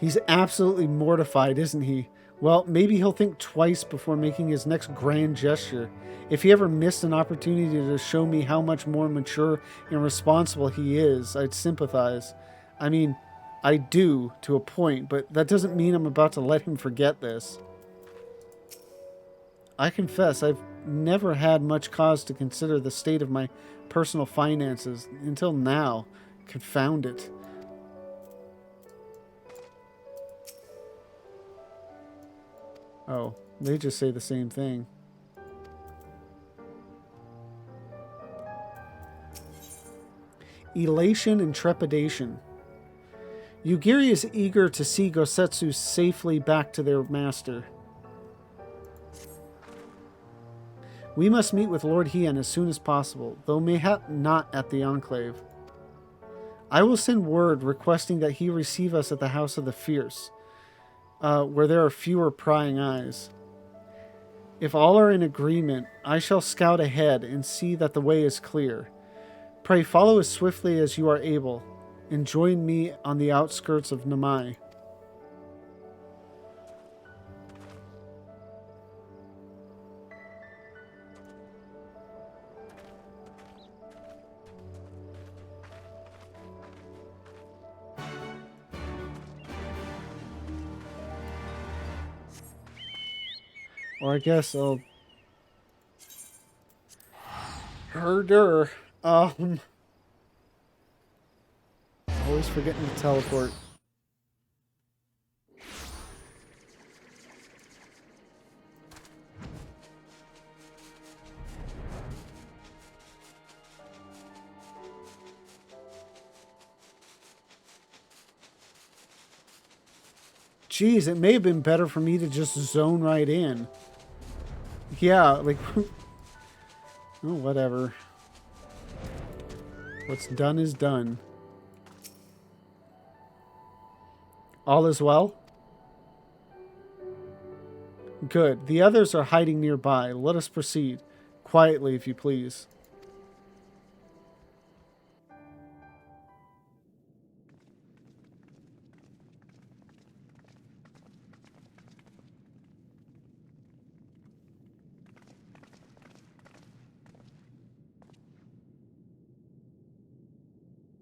He's absolutely mortified, isn't he? Well, maybe he'll think twice before making his next grand gesture. If he ever missed an opportunity to show me how much more mature and responsible he is, I'd sympathize. I mean, I do, to a point, but that doesn't mean I'm about to let him forget this. I confess, I've never had much cause to consider the state of my personal finances until now. Confound it. Oh, they just say the same thing. Elation and trepidation. Yugiri is eager to see Gosetsu safely back to their master. We must meet with Lord Hien as soon as possible, though mayhap not at the Enclave. I will send word requesting that he receive us at the House of the Fierce, where there are fewer prying eyes. If all are in agreement, I shall scout ahead and see that the way is clear. Pray follow as swiftly as you are able, and join me on the outskirts of Namai. Or I guess I'll... Herder. Always forgetting to teleport. Geez, it may have been better for me to just zone right in. Yeah, like... oh, whatever. What's done is done. All is well? Good. The others are hiding nearby. Let us proceed. Quietly, if you please.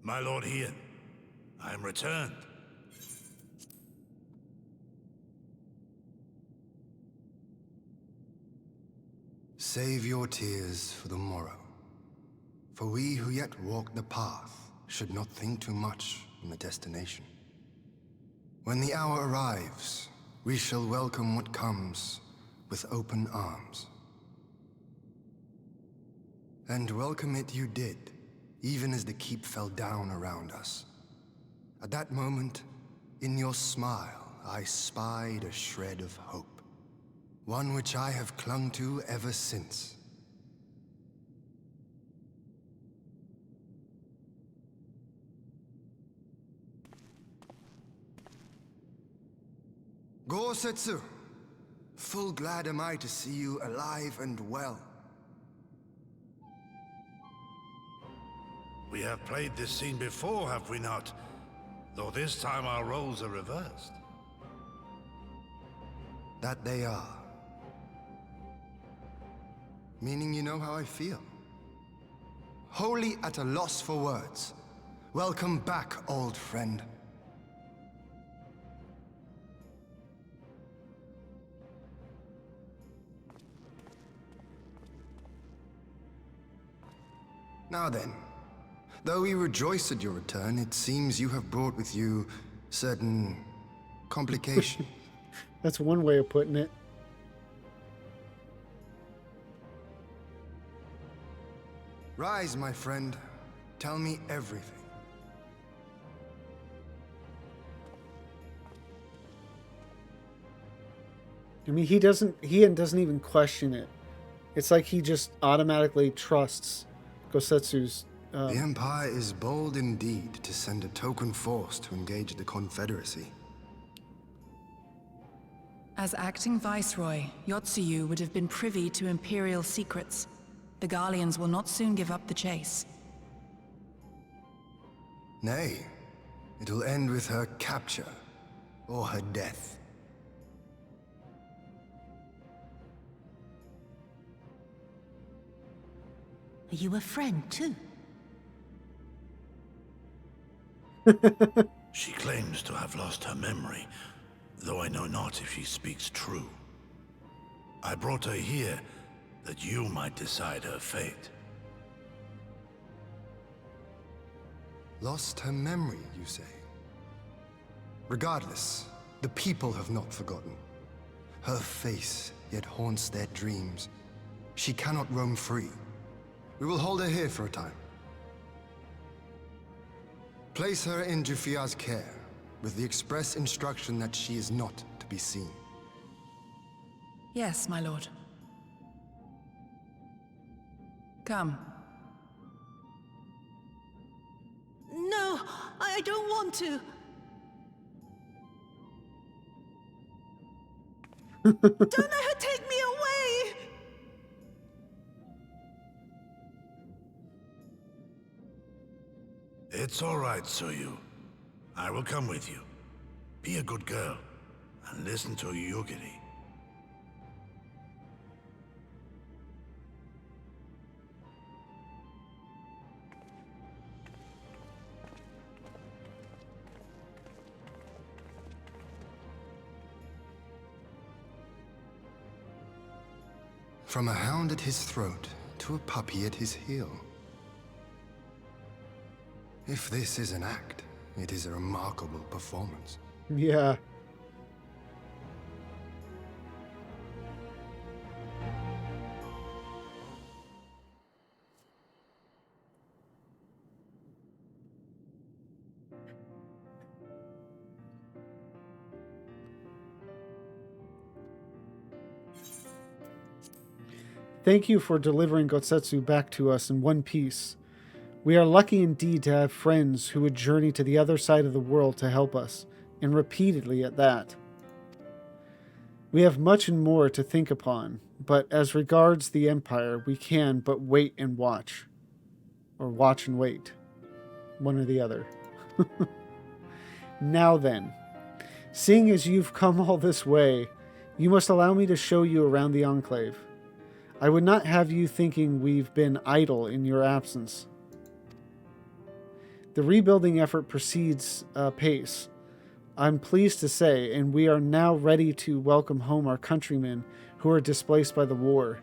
My Lord Hien, I am returned. Save your tears for the morrow. For we who yet walk the path should not think too much on the destination. When the hour arrives, we shall welcome what comes with open arms. And welcome it you did, even as the keep fell down around us. At that moment, in your smile, I spied a shred of hope. One which I have clung to ever since. Gosetsu, full glad am I to see you alive and well. We have played this scene before, have we not? Though this time our roles are reversed. That they are. Meaning you know how I feel. Wholly at a loss for words. Welcome back, old friend. Now then, though we rejoice at your return, it seems you have brought with you certain complications. That's one way of putting it. Rise, my friend. Tell me everything. I mean, he doesn't even question it. It's like he just automatically trusts Gosetsu's... The Empire is bold indeed to send a token force to engage the Confederacy. As acting Viceroy, Yotsuyu would have been privy to Imperial secrets. The Garleans will not soon give up the chase. Nay, it'll end with her capture, or her death. Are you a friend too? She claims to have lost her memory, though I know not if she speaks true. I brought her here that you might decide her fate. Lost her memory, you say? Regardless, the people have not forgotten. Her face yet haunts their dreams. She cannot roam free. We will hold her here for a time. Place her in Jufia's care, with the express instruction that she is not to be seen. Yes, my lord. Come. No, I don't want to. Don't let her take me away! It's all right, Suyu. I will come with you. Be a good girl, and listen to Yugiri. From a hound at his throat to a puppy at his heel. If this is an act, it is a remarkable performance. Yeah. Thank you for delivering Gotsetsu back to us in one piece. We are lucky indeed to have friends who would journey to the other side of the world to help us, and repeatedly at that. We have much and more to think upon, but as regards the Empire, we can but wait and watch. Or watch and wait. One or the other. Now then, seeing as you've come all this way, you must allow me to show you around the Enclave. I would not have you thinking we've been idle in your absence. The rebuilding effort proceeds apace, I'm pleased to say, and we are now ready to welcome home our countrymen who are displaced by the war.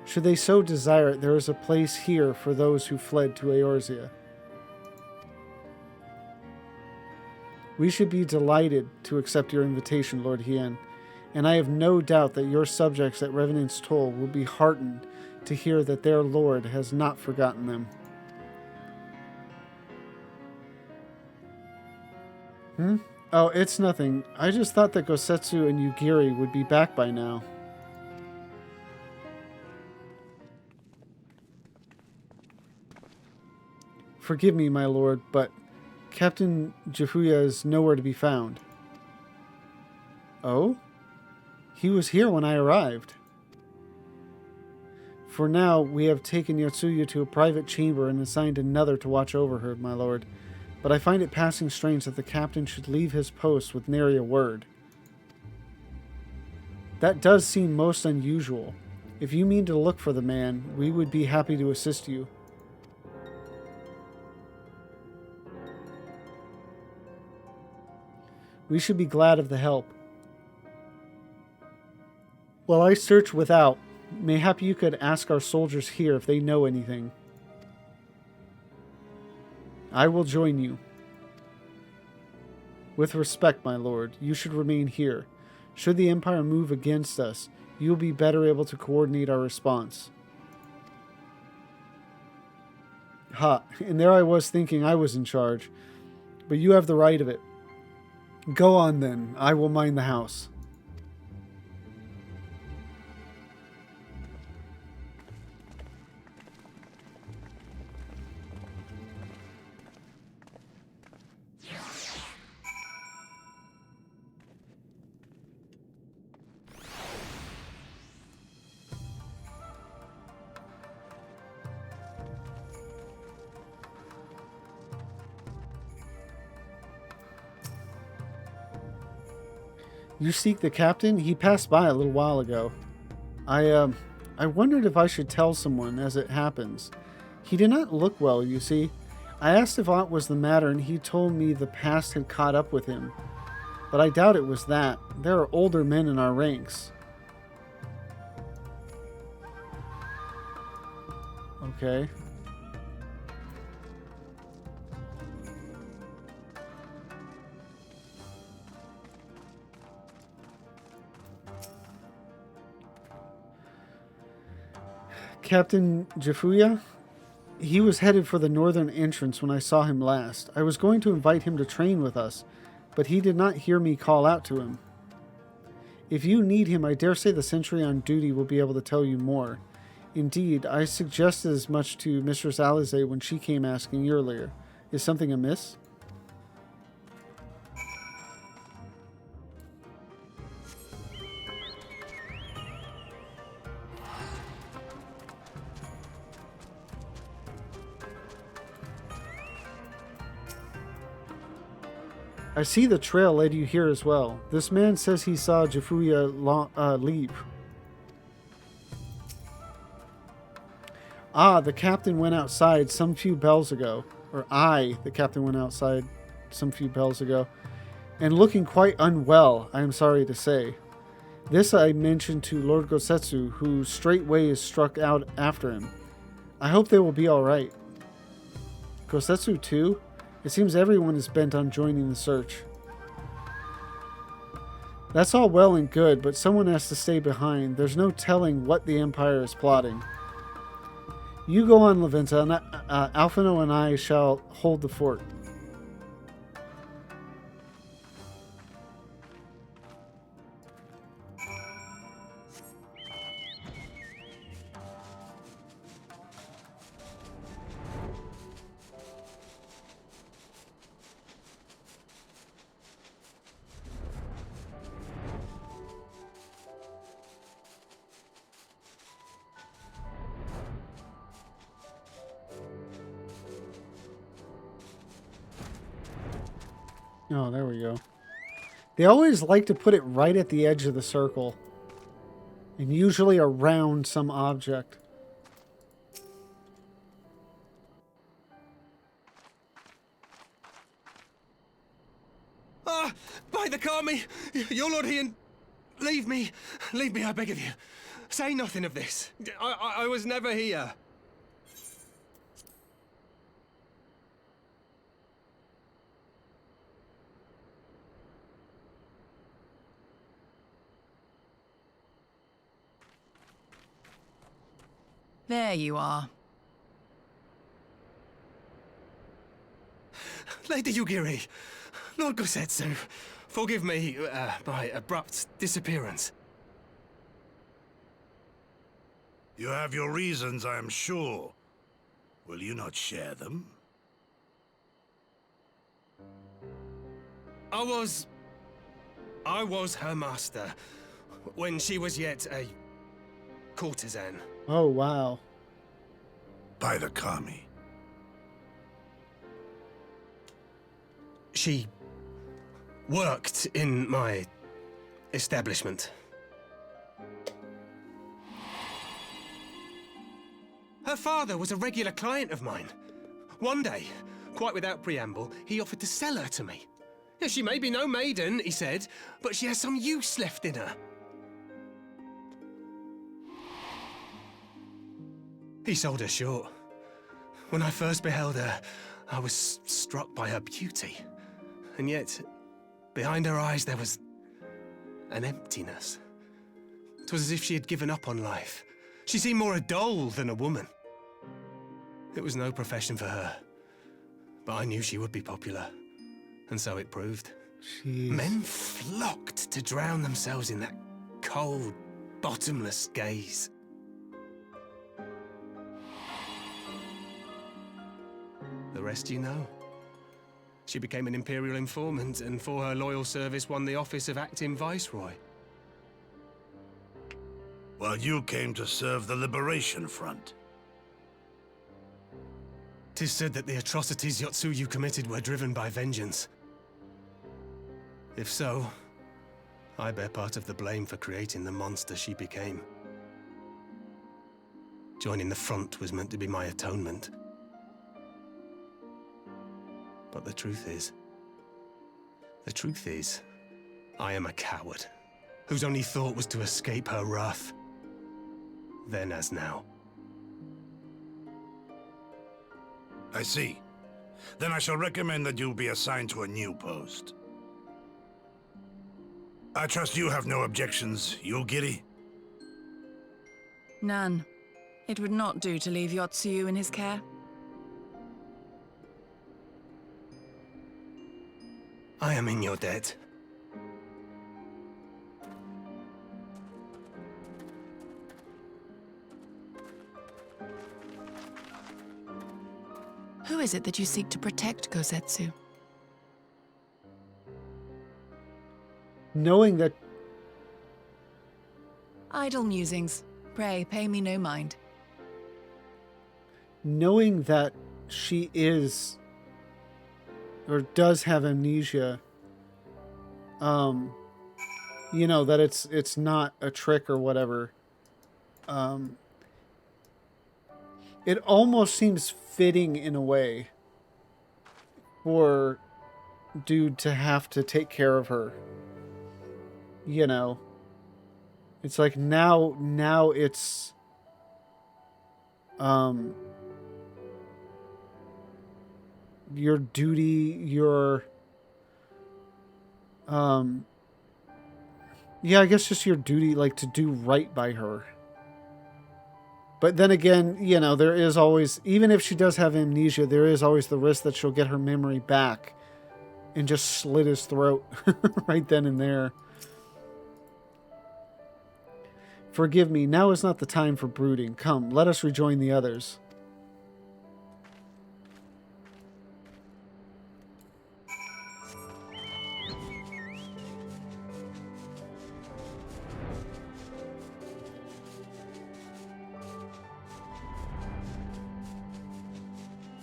Should they so desire it, there is a place here for those who fled to Eorzea. We should be delighted to accept your invitation, Lord Hien, and I have no doubt that your subjects at Revenant's Toll will be heartened to hear that their lord has not forgotten them. Oh, it's nothing. I just thought that Gosetsu and Yugiri would be back by now. Forgive me, my lord, but Captain Jifuya is nowhere to be found. Oh? He was here when I arrived. For now, we have taken Yotsuya to a private chamber and assigned another to watch over her, my lord. But I find it passing strange that the captain should leave his post with nary a word. That does seem most unusual. If you mean to look for the man, we would be happy to assist you. We should be glad of the help. While I search without, mayhap you could ask our soldiers here if they know anything. I will join you. With respect, my lord, you should remain here. Should the Empire move against us, you will be better able to coordinate our response. Ha, and there I was thinking I was in charge. But you have the right of it. Go on then, I will mind the house. You seek the captain? He passed by a little while ago. I wondered if I should tell someone as it happens. He did not look well, you see. I asked if aught was the matter, and he told me the past had caught up with him. But I doubt it was that. There are older men in our ranks. Okay. Captain Jafuya? He was headed for the northern entrance when I saw him last. I was going to invite him to train with us, but he did not hear me call out to him. If you need him, I dare say the sentry on duty will be able to tell you more. Indeed, I suggested as much to Mistress Alize when she came asking earlier. Is something amiss? I see the trail led you here as well. This man says he saw Jafuya leave. Ah, the captain went outside some few bells ago. The captain went outside some few bells ago. And looking quite unwell, I am sorry to say. This I mentioned to Lord Gosetsu, who straightway is struck out after him. I hope they will be alright. Gosetsu too? It seems everyone is bent on joining the search. That's all well and good, but someone has to stay behind. There's no telling what the Empire is plotting. You go on, Laventa, and Alphino and I shall hold the fort. Oh, there we go. They always like to put it right at the edge of the circle. And usually around some object. Ah! By the Kami! Your Lord Ian! Leave me! Leave me, I beg of you. Say nothing of this. I was never here. There you are. Lady Yugiri, Lord Gosetsu, forgive me my abrupt disappearance. You have your reasons, I am sure. Will you not share them? I was her master when she was yet a courtesan. Oh, wow. By the Kami. She worked in my establishment. Her father was a regular client of mine. One day, quite without preamble, he offered to sell her to me. She may be no maiden, he said, but she has some use left in her. He sold her short. When I first beheld her, I was struck by her beauty. And yet, behind her eyes there was an emptiness. It was as if she had given up on life. She seemed more a doll than a woman. It was no profession for her, but I knew she would be popular, and so it proved. Jeez. Men flocked to drown themselves in that cold, bottomless gaze. The rest you know. She became an Imperial informant, and for her loyal service won the office of acting Viceroy. While you came to serve the Liberation Front. 'Tis said that the atrocities Yotsuyu committed were driven by vengeance. If so, I bear part of the blame for creating the monster she became. Joining the front was meant to be my atonement. But the truth is, I am a coward, whose only thought was to escape her wrath. Then as now. I see. Then I shall recommend that you be assigned to a new post. I trust you have no objections, Yulgiri? None. It would not do to leave Yotsuyu in his care. I am in your debt. Who is it that you seek to protect, Gosetsu? Knowing that... Idle musings. Pray, pay me no mind. Knowing that she is... or does have amnesia, you know, that it's not a trick or whatever, it almost seems fitting in a way for dude to have to take care of her. You know, it's like now it's your duty, your yeah, I guess just your duty, like, to do right by her. But then again, you know, there is always, even if she does have amnesia, there is always the risk that she'll get her memory back and just slit his throat right then and there. Forgive me, now is not the time for brooding. Come, let us rejoin the others.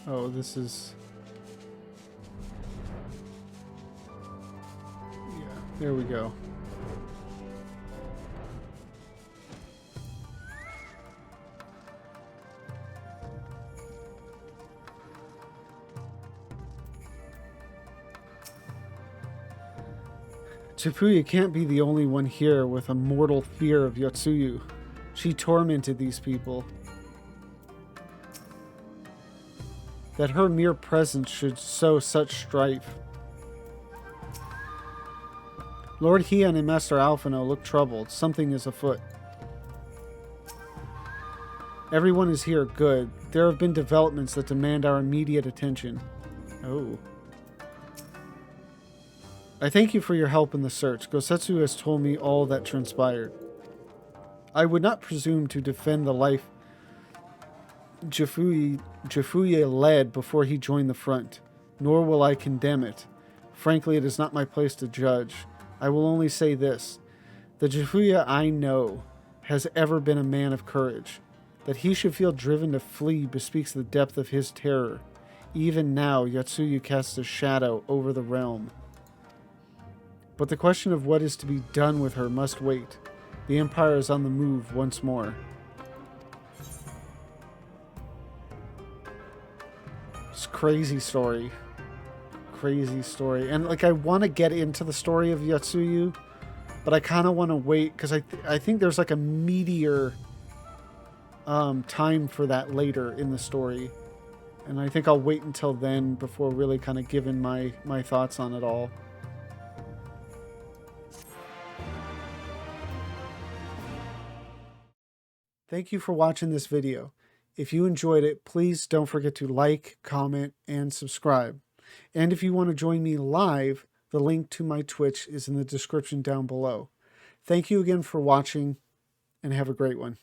Oh, this is... yeah, there we go. Chifuya can't be the only one here with a mortal fear of Yotsuyu. She tormented these people. That her mere presence should sow such strife. Lord Heian and Master Alphino look troubled. Something is afoot. Everyone is here. Good. There have been developments that demand our immediate attention. Oh. I thank you for your help in the search. Gosetsu has told me all that transpired. I would not presume to defend the life Jifuye led before he joined the front, nor will I condemn it. Frankly, it is not my place to judge. I will only say this. The Jifuye I know has ever been a man of courage. That he should feel driven to flee bespeaks the depth of his terror. Even now, Yotsuyu casts a shadow over the realm. But the question of what is to be done with her must wait. The Empire is on the move once more. It's a crazy story. Crazy story. And, like, I want to get into the story of Yotsuyu, but I kind of want to wait, because I think there's, like, a meteor time for that later in the story. And I think I'll wait until then before really kind of giving my thoughts on it all. Thank you for watching this video. If you enjoyed it, please don't forget to like, comment, and subscribe. And if you want to join me live, the link to my Twitch is in the description down below. Thank you again for watching, and have a great one.